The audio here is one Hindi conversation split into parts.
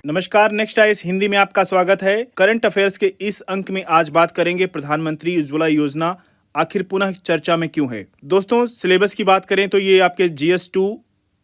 नमस्कार, नेक्स्ट आइस हिंदी में आपका स्वागत है। करंट अफेयर्स के इस अंक में आज बात करेंगे प्रधानमंत्री उज्ज्वला योजना आखिर पुनः चर्चा में क्यों है। दोस्तों, सिलेबस की बात करें तो ये आपके GS2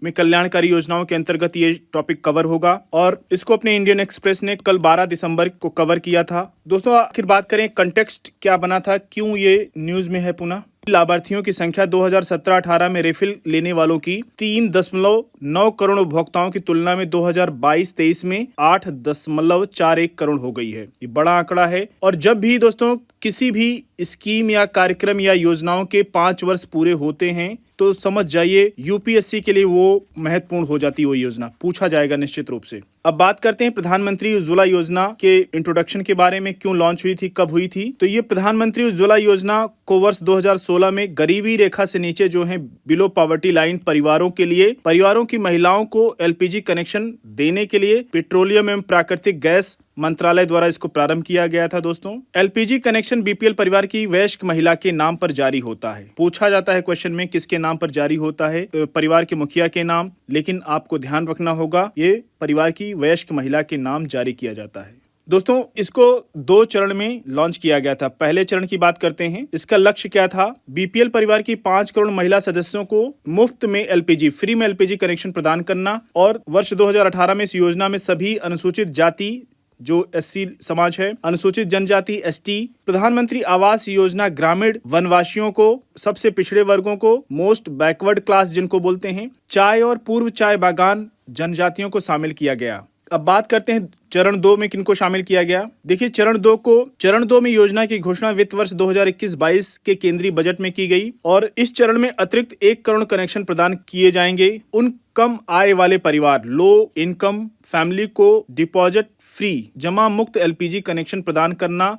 में कल्याणकारी योजनाओं के अंतर्गत ये टॉपिक कवर होगा और इसको अपने इंडियन एक्सप्रेस ने कल 12 दिसंबर को कवर किया था। दोस्तों, आखिर बात करें कंटेक्स्ट क्या बना था, क्यों ये न्यूज में है पुनः। लाभार्थियों की संख्या 2017-18 में रिफिल लेने वालों की 3.9 करोड़ उपभोक्ताओं की तुलना में 2022-23 में 8.41 करोड़ हो गई है। ये बड़ा आंकड़ा है और जब भी दोस्तों किसी भी स्कीम या कार्यक्रम या योजनाओं के 5 वर्ष पूरे होते हैं तो समझ जाइए यूपीएससी के लिए वो महत्वपूर्ण हो जाती है। वो योजना पूछा जाएगा निश्चित रूप से। अब बात करते हैं प्रधानमंत्री उज्ज्वला योजना के इंट्रोडक्शन के बारे में, क्यों लॉन्च हुई थी, कब हुई थी। तो ये प्रधानमंत्री उज्ज्वला योजना को वर्ष 2016 में गरीबी रेखा से नीचे जो है बिलो पॉवर्टी लाइन परिवारों की महिलाओं को एलपीजी कनेक्शन देने के लिए पेट्रोलियम एवं प्राकृतिक गैस मंत्रालय द्वारा इसको प्रारंभ किया गया था। दोस्तों, एलपीजी कनेक्शन बीपीएल परिवार की वयस्क महिला के नाम पर जारी होता है। पूछा जाता है क्वेश्चन में किसके नाम पर जारी होता है, परिवार के मुखिया के नाम, लेकिन आपको ध्यान रखना होगा ये परिवार की वयस्क महिला के नाम जारी किया जाता है। दोस्तों, इसको 2 चरण में लॉन्च किया गया था। पहले चरण की बात करते हैं। इसका लक्ष्य क्या था, बीपीएल परिवार की 5 करोड़ महिला सदस्यों को मुफ्त में फ्री में एलपीजी कनेक्शन प्रदान करना और वर्ष 2018 में इस योजना में सभी अनुसूचित जाति जो एससी समाज है, अनुसूचित जनजाति एसटी, प्रधानमंत्री आवास योजना ग्रामीण वनवासियों को, सबसे पिछड़े वर्गों को, मोस्ट बैकवर्ड क्लास जिनको बोलते हैं, चाय और पूर्व चाय बागान जनजातियों को शामिल किया गया। अब बात करते हैं चरण 2 में किनको शामिल किया गया। देखिए, चरण 2 में योजना की घोषणा वित्त वर्ष 2021-22 के केंद्रीय बजट में की गई और इस चरण में अतिरिक्त 1 करोड़ कनेक्शन प्रदान किए जाएंगे उन कम आय वाले परिवार, लो इनकम फैमिली को डिपॉजिट फ्री जमा मुक्त एलपीजी कनेक्शन प्रदान करना,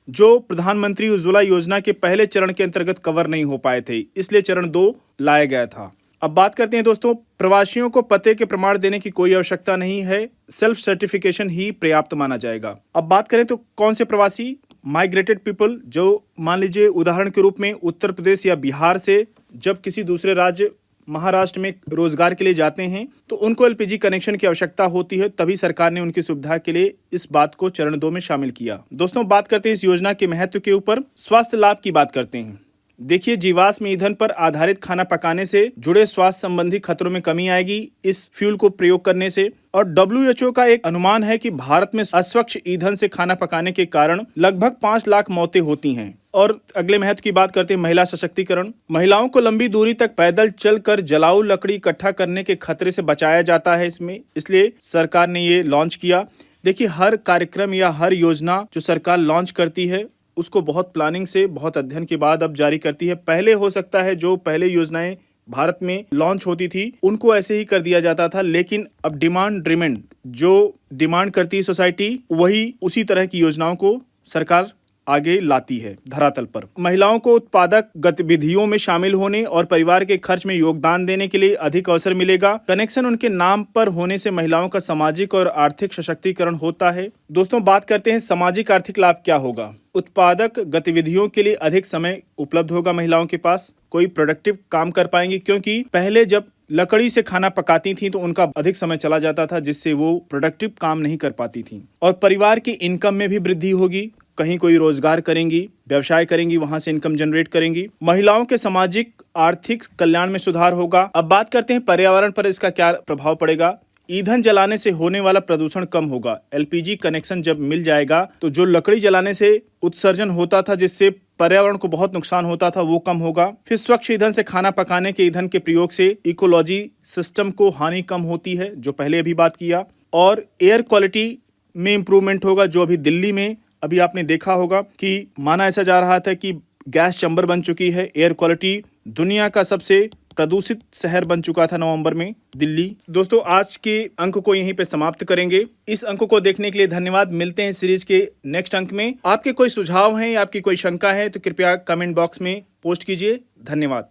जो प्रधानमंत्री उज्ज्वला योजना के पहले चरण के अंतर्गत कवर नहीं हो पाए थे, इसलिए चरण 2 लाया गया था। अब बात करते हैं दोस्तों, प्रवासियों को पते के प्रमाण देने की कोई आवश्यकता नहीं है, सेल्फ सर्टिफिकेशन ही पर्याप्त माना जाएगा। अब बात करें तो कौन से प्रवासी, माइग्रेटेड पीपल, जो मान लीजिए उदाहरण के रूप में उत्तर प्रदेश या बिहार से जब किसी दूसरे राज्य महाराष्ट्र में रोजगार के लिए जाते हैं तो उनको एलपीजी कनेक्शन की आवश्यकता होती है, तभी सरकार ने उनकी सुविधा के लिए इस बात को चरण 2 में शामिल किया। दोस्तों, बात करते हैं इस योजना के महत्व के ऊपर। स्वास्थ्य लाभ की बात करते हैं। देखिए, जीवाश्म ईंधन पर आधारित खाना पकाने से जुड़े स्वास्थ्य संबंधी खतरों में कमी आएगी इस फ्यूल को प्रयोग करने से। और WHO का एक अनुमान है कि भारत में अस्वच्छ ईंधन से खाना पकाने के कारण लगभग 5 लाख मौतें होती हैं। और अगले महत्व की बात करते हैं महिला सशक्तिकरण। महिलाओं को लंबी दूरी तक पैदल चलकर जलाऊ लकड़ी इकट्ठा करने के खतरे से बचाया जाता है इसमें, इसलिए सरकार ने ये लॉन्च किया। देखिए, हर कार्यक्रम या हर योजना जो सरकार लॉन्च करती है उसको बहुत प्लानिंग से, बहुत अध्ययन के बाद अब जारी करती है। पहले हो सकता है जो पहले योजनाएं भारत में लॉन्च होती थी उनको ऐसे ही कर दिया जाता था, लेकिन अब डिमांड ड्रिवन जो डिमांड करती है सोसाइटी, वही उसी तरह की योजनाओं को सरकार आगे लाती है धरातल पर। महिलाओं को उत्पादक गतिविधियों में शामिल होने और परिवार के खर्च में योगदान देने के लिए अधिक अवसर मिलेगा। कनेक्शन उनके नाम पर होने से महिलाओं का सामाजिक और आर्थिक सशक्तिकरण होता है। दोस्तों, बात करते हैं सामाजिक आर्थिक लाभ क्या होगा। उत्पादक गतिविधियों के लिए अधिक समय उपलब्ध होगा महिलाओं के पास, कोई प्रोडक्टिव काम कर पाएंगी, क्योंकि पहले जब लकड़ी से खाना पकाती थी तो उनका अधिक समय चला जाता था जिससे वो प्रोडक्टिव काम नहीं कर पाती थी। और परिवार की इनकम में भी वृद्धि होगी, कहीं कोई रोजगार करेंगी, व्यवसाय करेंगी, वहां से इनकम जनरेट करेंगी। महिलाओं के सामाजिक आर्थिक कल्याण में सुधार होगा। अब बात करते हैं पर्यावरण पर इसका क्या प्रभाव पड़ेगा। ईंधन जलाने से होने वाला प्रदूषण कम होगा। एलपीजी कनेक्शन जब मिल जाएगा तो जो लकड़ी जलाने से उत्सर्जन होता था जिससे पर्यावरण को बहुत नुकसान होता था वो कम होगा। फिर स्वच्छ ईंधन से खाना पकाने के ईंधन के प्रयोग से इकोलॉजी सिस्टम को हानि कम होती है, जो पहले अभी बात किया। और एयर क्वालिटी में इम्प्रूवमेंट होगा, जो अभी दिल्ली में अभी आपने देखा होगा कि माना ऐसा जा रहा था कि गैस चैम्बर बन चुकी है। एयर क्वालिटी दुनिया का सबसे प्रदूषित शहर बन चुका था नवंबर में दिल्ली। दोस्तों, आज के अंक को यहीं पे समाप्त करेंगे। इस अंक को देखने के लिए धन्यवाद। मिलते हैं सीरीज के नेक्स्ट अंक में। आपके कोई सुझाव हैं या आपकी कोई शंका है तो कृपया कमेंट बॉक्स में पोस्ट कीजिए। धन्यवाद।